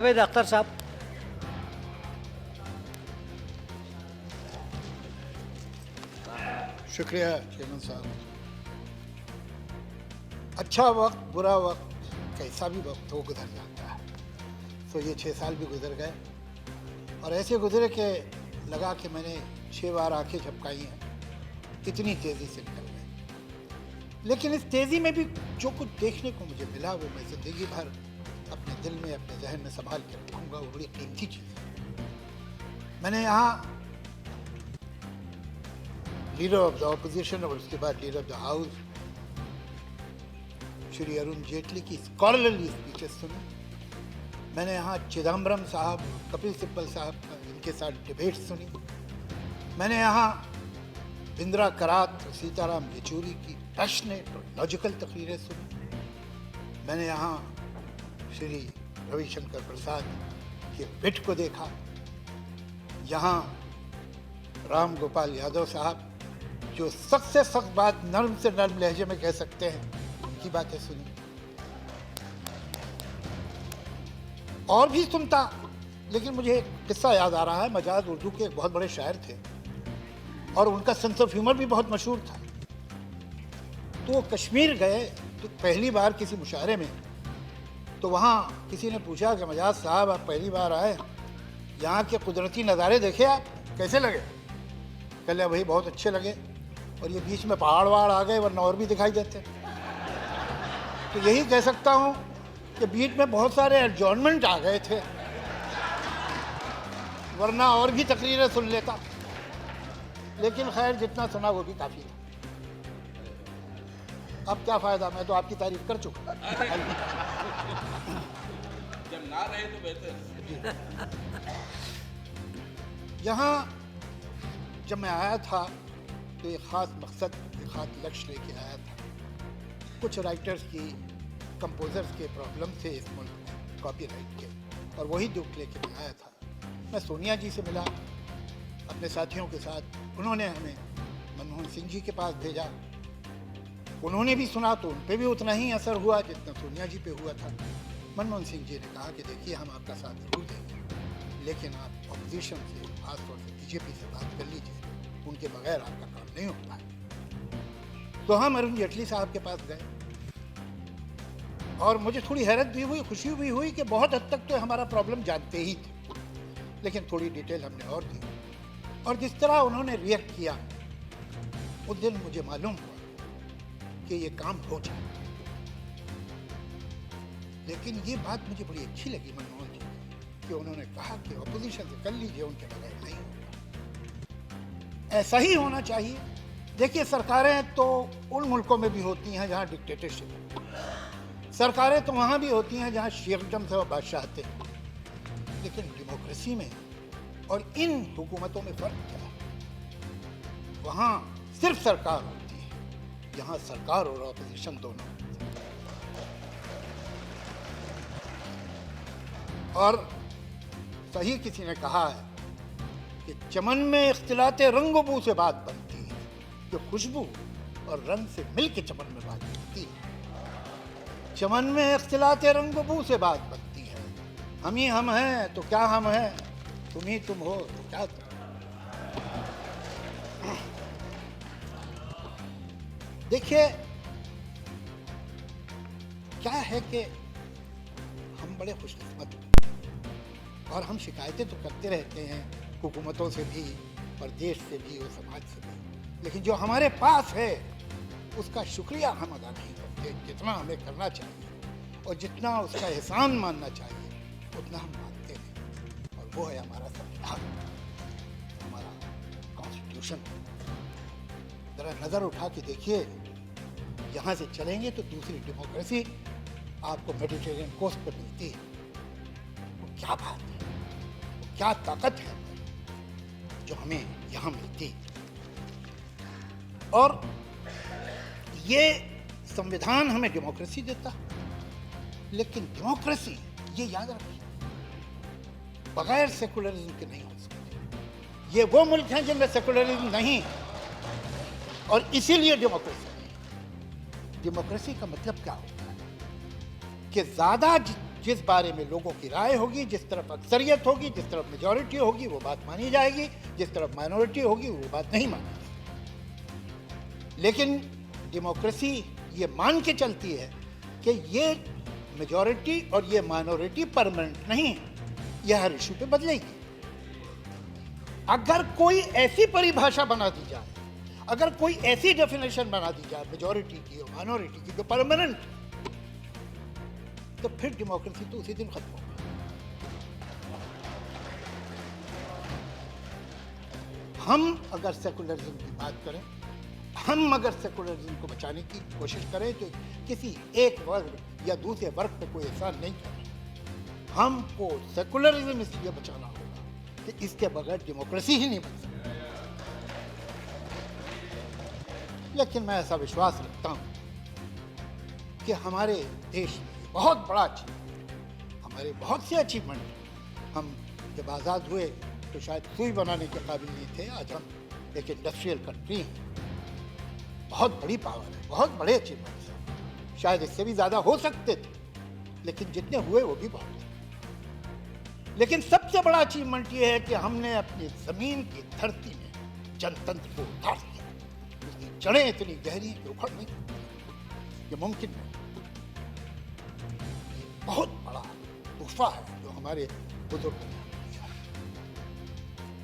जावेद अख्तर साहब। शुक्रिया चेयरमैन साहब। अच्छा वक्त बुरा वक्त कैसा भी वक्त हो गुजर जाता है। तो ये 6 साल भी गुजर गए और ऐसे गुजरे कि लगा कि मैंने 6 बार आंखें झपकाई हैं, इतनी तेज़ी से निकल गए। लेकिन इस तेज़ी में भी जो कुछ देखने को मुझे मिला वो मैं ज़िंदगी भर अपने दिल में अपने जहन में संभाल के रखूँगा। वो बड़ी कीमती चीज़ है। मैंने यहाँ लीडर ऑफ द ऑपोजिशन और उसके बाद leader of the house Shri Arun Jaitley की स्कॉलरली स्पीचेस सुनी। मैंने यहाँ चिदम्बरम साहब, कपिल सिब्बल साहब का इनके साथ डिबेट सुनी। मैंने यहाँ इंदिरा करात, सीताराम येचूरी की पैशनेट और लॉजिकल तकरीरें सुनी। मैंने यहाँ श्री रविशंकर प्रसाद के विट को देखा। यहाँ राम गोपाल यादव साहब जो सख्त से सख्त बात नर्म से नर्म लहजे में कह सकते हैं, उनकी बातें सुनी। और भी सुनता, लेकिन मुझे एक किस्सा याद आ रहा है। मजाज उर्दू के एक बहुत बड़े शायर थे और उनका सेंस ऑफ ह्यूमर भी बहुत मशहूर था। तो वो कश्मीर गए तो पहली बार किसी मुशायरे में, तो वहाँ किसी ने पूछा कि मजाज साहब आप पहली बार आए, यहाँ के कुदरती नज़ारे देखे आप, कैसे लगे? कल भाई बहुत अच्छे लगे, और ये बीच में पहाड़ वहाड़ आ गए वरना और भी दिखाई देते। तो यही कह सकता हूँ कि बीच में बहुत सारे एडजॉर्नमेंट आ गए थे, वरना और भी तकरीरें सुन लेता। लेकिन खैर जितना सुना वो भी काफ़ी था। अब क्या फ़ायदा, मैं तो आपकी तारीफ कर चुका। जब ना रहे तो बेहतर। यहाँ जब मैं आया था तो एक ख़ास मकसद, एक ख़ास लक्ष्य लेके आया था। कुछ राइटर्स की, कंपोज़र्स के प्रॉब्लम थे इस मुल्क में कॉपीराइट के, और वही दुख लेके मैं आया था। मैं सोनिया जी से मिला अपने साथियों के साथ। उन्होंने हमें मनमोहन सिंह जी के पास भेजा। उन्होंने भी सुना तो उन पर भी उतना ही असर हुआ जितना सोनिया जी पे हुआ था। मनमोहन सिंह जी ने कहा कि देखिए हम आपका साथ ज़रूर देंगे, लेकिन आप अपोजिशन से, खासतौर से बीजेपी से बात कर लीजिए, उनके बगैर आपका काम नहीं होता है। तो हम अरुण जेटली साहब के पास गए और मुझे थोड़ी हैरत भी हुई, खुशी भी हुई कि बहुत हद तक तो हमारा प्रॉब्लम जानते ही थे, लेकिन थोड़ी डिटेल हमने और दी। और जिस तरह उन्होंने रिएक्ट किया उस दिन मुझे मालूम हुआ कि ये काम हो जाए। लेकिन ये बात मुझे बड़ी अच्छी लगी मनमोहन जी कि उन्होंने कहा कि ऑपोजिशन से कर लीजिए, उनके बगैर नहीं होगा। ऐसा ही होना चाहिए। देखिए सरकारें तो उन मुल्कों में भी होती हैं जहाँ डिक्टेटरशिप है, सरकारें तो वहाँ भी होती हैं जहाँ शेखडम से बादशाहते हैं, लेकिन डेमोक्रेसी में और इन हुकूमतों में फ़र्क क्या है? वहाँ सिर्फ सरकार होती है, यहाँ सरकार और ऑपोजिशन दोनों। और सही किसी ने कहा है कि चमन में इख्तिलाते रंग बू से बात बनती है, जो खुशबू और रंग से मिल के चमन में बात बनती है। चमन में इख्तिलाते रंग बू से बात बनती है। हम ही हम हैं तो क्या हम हैं, तुम ही तुम हो तो क्या तुम। देखिए क्या है कि हम बड़े खुशकिस्मत हैं और हम शिकायतें तो करते रहते हैं हुकूमतों से भी और देश से भी और समाज से भी, लेकिन जो हमारे पास है उसका शुक्रिया हम अदा नहीं करते। जितना हमें करना चाहिए और जितना उसका एहसान मानना चाहिए उतना हम मानते हैं, और वो है हमारा संविधान, हमारा कॉन्स्टिट्यूशन। ज़रा नज़र उठा के देखिए, यहाँ से चलेंगे तो दूसरी डेमोक्रेसी आपको मेडिटेरियन कोस्ट पर मिलती है। वो क्या बात है, वो क्या ताकत है जो हमें यहाँ मिलती है। और ये संविधान हमें डेमोक्रेसी देता, लेकिन डेमोक्रेसी, ये याद रखिए, बगैर सेकुलरिज्म के नहीं हो सकती। ये वो मुल्क हैं जिनमें सेकुलरिज्म नहीं, और इसीलिए डेमोक्रेसी। डेमोक्रेसी का मतलब क्या होता है कि ज़्यादा जिस बारे में लोगों की राय होगी, जिस तरफ अक्सरियत होगी, जिस तरफ मेजॉरिटी होगी, वो बात मानी जाएगी, जिस तरफ माइनॉरिटी होगी वो बात नहीं मानी जाएगी। लेकिन डेमोक्रेसी ये मान के चलती है कि ये मेजॉरिटी और ये माइनॉरिटी परमानेंट नहीं है, यह हर इशू पे बदलेगी। अगर कोई ऐसी परिभाषा बना दी जाए, अगर कोई ऐसी डेफिनेशन बना दी जाए मेजॉरिटी की और माइनॉरिटी की जो परमानेंट, तो फिर डेमोक्रेसी तो उसी दिन खत्म होगी। हम अगर सेकुलरिज्म की बात करें, हम अगर सेकुलरिज्म को बचाने की कोशिश करें तो किसी एक वर्ग या दूसरे वर्ग पे कोई एहसान नहीं करना। हमको सेकुलरिज्म इसलिए बचाना होगा कि इसके बगैर डेमोक्रेसी ही नहीं बन सकती। लेकिन मैं ऐसा विश्वास रखता हूं कि हमारे देश में बहुत बड़ा अचीवमेंट, हमारे बहुत से अचीवमेंट। हम जब आज़ाद हुए तो शायद सुई बनाने के काबिल नहीं थे, आज हम एक इंडस्ट्रियल कंट्री हैं, बहुत बड़ी पावर है, बहुत बड़े अचीवमेंट्स हैं। शायद इससे भी ज़्यादा हो सकते थे, लेकिन जितने हुए वो भी बहुत थे। लेकिन सबसे बड़ा अचीवमेंट ये है कि हमने अपनी ज़मीन की धरती में जनतंत्र को उतार दिया। उसकी जड़ें इतनी गहरी हैं कि उखड़ नहीं सकती, ये मुमकिन नहीं। बहुत बड़ा तोहफा है जो हमारे बुजुर्गों ने हमें दिया है।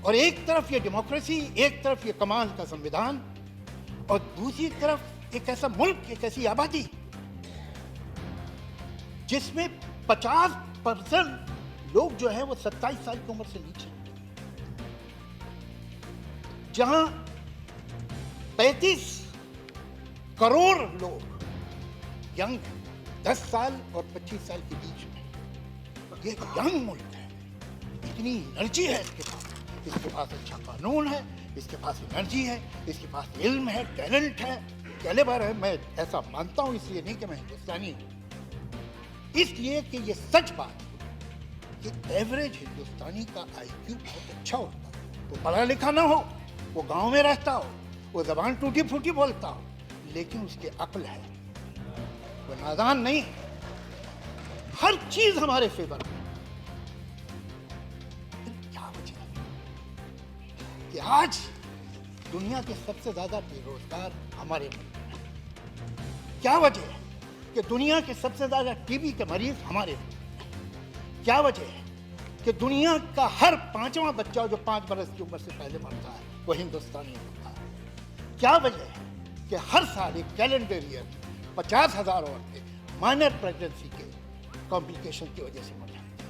और एक तरफ ये डेमोक्रेसी, एक तरफ ये कमाल का संविधान, और दूसरी तरफ एक ऐसा मुल्क, एक ऐसी आबादी जिसमें 50% लोग जो है वो 27 साल की उम्र से नीचे, जहां 35 करोड़ लोग यंग, 10 साल और 25 साल के बीच में। ये एक यंग मुल्क है, इतनी एनर्जी है इसके पास अच्छा कानून है, इसके पास एनर्जी है, इसके पास इल्म है, टैलेंट है, कैलिबर है। मैं ऐसा मानता हूं, इसलिए नहीं कि मैं हिंदुस्तानी हूं, इसलिए कि ये सच बात है कि एवरेज हिंदुस्तानी का IQ बहुत अच्छा होता है। वो पढ़ा लिखा ना हो, वो गांव में रहता हो, वो जबान टूटी फूटी बोलता हो, लेकिन उसकी अक्ल है, वो नादान नहीं है। हर चीज हमारे फेवर में। क्या वजह है कि आज दुनिया के सबसे ज्यादा बेरोजगार हमारे मुल्क में हैं? क्या वजह है कि दुनिया के सबसे ज्यादा TB के मरीज हमारे मुल्क में हैं? क्या वजह है कि दुनिया का हर 5वां बच्चा जो 5 बरस की उम्र से पहले मरता है वो हिंदुस्तानी होता है? क्या वजह है कि हर साल एक कैलेंडर ईयर 50,000 औरतें माइनर प्रेगनेंसी के कॉम्प्लिकेशन की वजह से मर जाती हैं?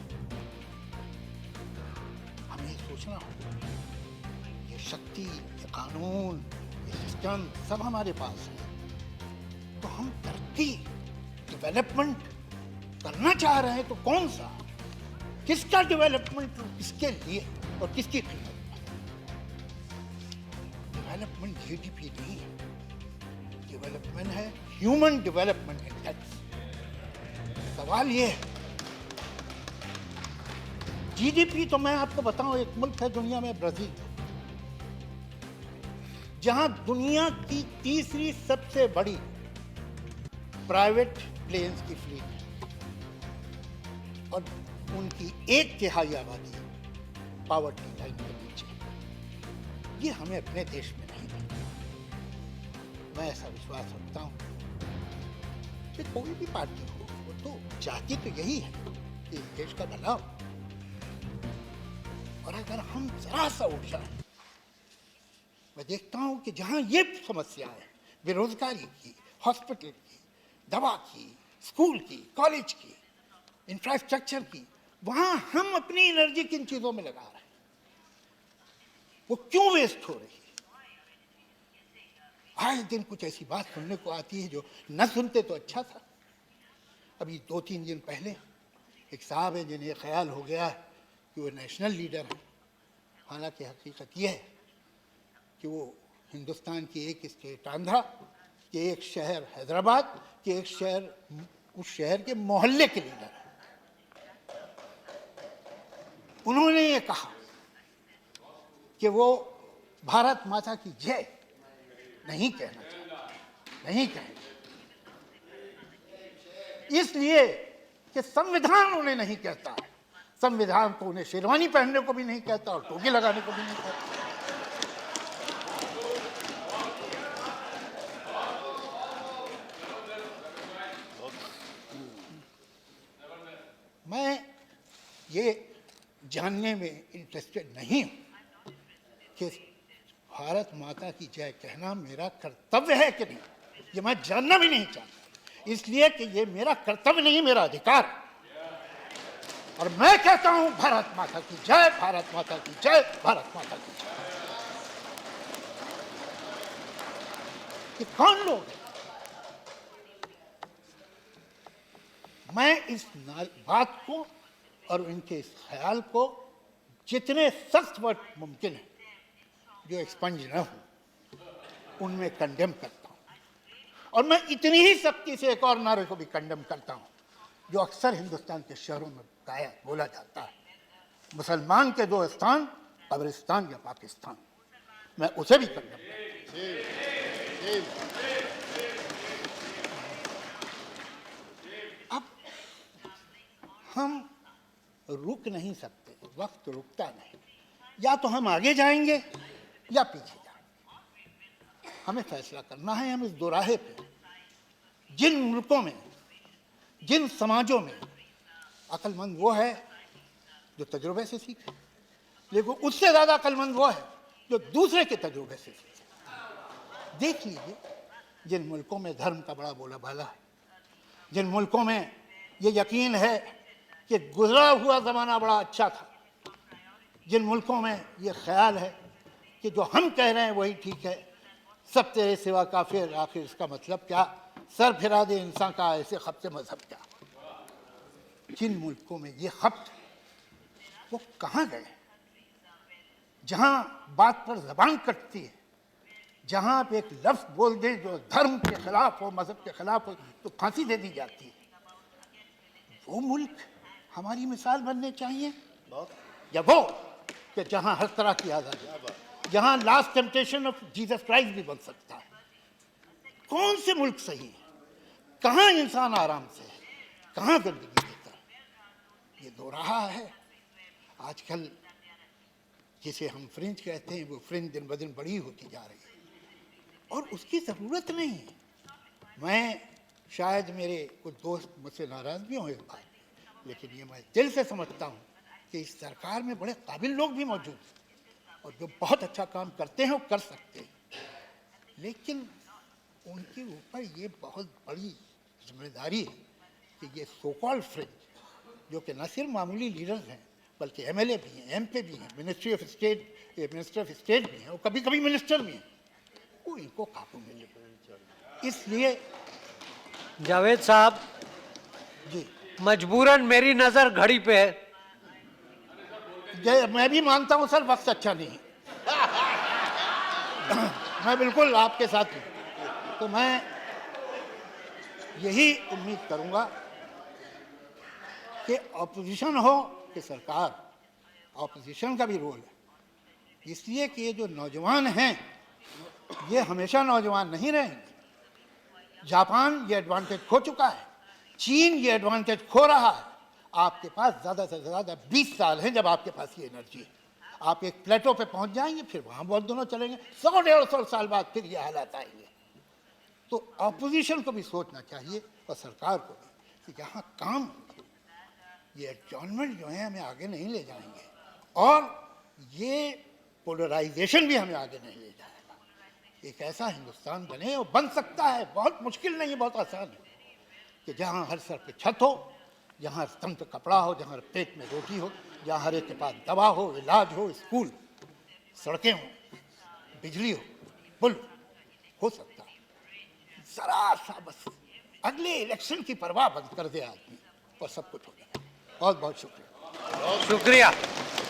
हमें सोचना होगा, ये शक्ति, ये कानून, ये सिस्टम सब हमारे पास है, तो हम तरक्की, डेवलपमेंट करना चाह रहे हैं तो कौन सा, किसका डेवलपमेंट, किसके लिए और किसकी कीमत? डेवलपमेंट GDP नहीं है, डेवलपमेंट है ह्यूमन डेवलपमेंट इंडेक्स। सवाल ये है, GDP तो मैं आपको बताऊं, एक मुल्क है दुनिया में ब्राजील, जहां दुनिया की तीसरी सबसे बड़ी प्राइवेट प्लेन्स की फ्लीट है और उनकी 1/3 आबादी पावर्टी लाइन के नीचे। ये हमें अपने देश में नहीं मिलता। मैं ऐसा विश्वास रखता हूं कि कोई भी पार्टी हो, वो तो चाहती तो यही है कि इस देश का भला हो। और अगर हम जरा सा उठ जाए, मैं देखता हूं कि जहां ये समस्या है, बेरोजगारी की, हॉस्पिटल की, दवा की, स्कूल की, कॉलेज की, इंफ्रास्ट्रक्चर की, वहां हम अपनी एनर्जी किन चीजों में लगा रहे हैं, वो क्यों वेस्ट हो रही है? आए दिन कुछ ऐसी बात सुनने को आती है जो न सुनते तो अच्छा था। अभी 2-3 दिन पहले एक साहब है जिन्हें ख्याल हो गया कि वो नेशनल लीडर हैं, हालांकि हकीकत ये है कि वो हिंदुस्तान की एक स्टेट आंध्रा, कि एक शहर हैदराबाद, कि एक शहर, उस शहर के मोहल्ले के लीडर हैं। उन्होंने ये कहा कि वो भारत माता की जय नहीं कहना चाहते, नहीं कहेंगे, इसलिए कि संविधान उन्हें नहीं कहता है। संविधान तो उन्हें शेरवानी पहनने को भी नहीं कहता और टोपी लगाने को भी नहीं कहता। मैं ये जानने में इंटरेस्टेड नहीं हूं कि भारत माता की जय कहना मेरा कर्तव्य है कि नहीं, ये मैं जानना भी नहीं चाहता, इसलिए कि ये मेरा कर्तव्य नहीं, मेरा अधिकार है। और मैं कहता हूं भारत माता की जय, भारत माता की जय, भारत माता की जय। ये कौन लोग हैं? मैं इस बात को और इनके इस ख्याल को जितने सख्त वर्ड मुमकिन है जो एक्सपंज न हो उनमें कंडेम करता हूं। और मैं इतनी ही सख्ती से एक और नारे को भी कंडेम करता हूं जो अक्सर हिंदुस्तान के शहरों में बोला जाता है, मुसलमान के दो स्थान, कब्रिस्तान या पाकिस्तान। मैं उसे भी कंडेम करता हूं। अब हम रुक नहीं सकते, वक्त रुकता नहीं, या तो हम आगे जाएंगे या पीछे जाएंगे। हमें फैसला करना है। हम इस दोराहे पे जिन मुल्कों में, जिन समाजों में अक्लमंद वो है जो तजुर्बे से सीखे, लेकिन उससे ज्यादा अक्लमंद वो है जो दूसरे के तजुर्बे से सीखे। देख लीजिए जिन मुल्कों में धर्म का बड़ा बोला भाला है, जिन मुल्कों में ये यकीन है कि गुजरा हुआ ज़माना बड़ा अच्छा था, जिन मुल्कों में ये ख्याल है कि जो हम कह रहे हैं वही ठीक है, सब तेरे सिवा काफिर, आखिर इसका मतलब क्या, सर फिरा दे इंसान का ऐसे खब्त मजहब क्या। जिन मुल्कों में ये खब्त, वो कहाँ गए जहाँ बात पर जबान कटती है, जहाँ आप एक लफ्ज़ बोल दें जो धर्म के खिलाफ हो, मजहब के खिलाफ हो, तो फांसी दे दी जाती है। वो मुल्क हमारी मिसाल बनने चाहिए, या वो कि जहाँ हर तरह की आज़ादी, जहाँ last temptation of Jesus Christ भी बन सकता है। कौन से मुल्क सही है? कहाँ इंसान आराम से है, कहाँ गंदगी देता है? ये दोराहा है। आजकल जिसे हम फ्रिंज कहते हैं, वो फ्रिंज दिन ब दिन बड़ी होती जा रही है और उसकी ज़रूरत नहीं है। मैं शायद मेरे कुछ दोस्त मुझसे नाराज़ भी हों इस बात, लेकिन ये मैं दिल से समझता हूँ कि इस सरकार में बड़े काबिल लोग भी मौजूद हैं और जो बहुत अच्छा काम करते हैं वो कर सकते हैं, लेकिन उनके ऊपर ये बहुत बड़ी जिम्मेदारी है कि ये सो कॉल्ड फ्रिंज, जो कि न सिर्फ मामूली लीडर्स हैं बल्कि एमएलए भी हैं, एमपी भी हैं, मिनिस्टर ऑफ स्टेट भी हैं और कभी कभी मिनिस्टर भी हैं, वो इनको काबू में ले। इसलिए जावेद साहब जी, मजबूरन मेरी नजर घड़ी पे है। मैं भी मानता हूं सर, वक्त अच्छा नहीं है। मैं बिल्कुल आपके साथ हूं। तो मैं यही उम्मीद करूंगा कि ऑपोजिशन हो कि सरकार, ऑपोजिशन का भी रोल है, इसलिए कि ये जो नौजवान हैं ये हमेशा नौजवान नहीं रहेंगे। जापान ये एडवांटेज खो चुका है, चीन ये एडवांटेज खो रहा है। आपके पास ज़्यादा से ज़्यादा 20 साल हैं जब आपके पास ये एनर्जी है। आप एक प्लेटो पे पहुंच जाएंगे, फिर वहाँ बहुत दोनों चलेंगे, 100-150 साल बाद फिर ये हालात आएंगे। तो अपोजिशन को भी सोचना चाहिए और सरकार को भी कि यहाँ काम होंगे, ये एडजॉर्नमेंट जो है हमें आगे नहीं ले जाएंगे और ये पोलराइजेशन भी हमें आगे नहीं ले जाएगा। एक ऐसा हिंदुस्तान बने और बन सकता है, बहुत मुश्किल नहीं है, बहुत आसान है, कि जहाँ हर सर पे छत हो, जहाँ स्तन पे कपड़ा हो, जहाँ पेट में रोटी हो, जहाँ हर एक के पास दवा हो, इलाज हो, स्कूल, सड़कें हो, बिजली हो, पुल हो सकता है। जरा सा बस अगले इलेक्शन की परवाह बंद कर दे आदमी और सब कुछ हो जाएगा। बहुत बहुत शुक्रिया। शुक्रिया।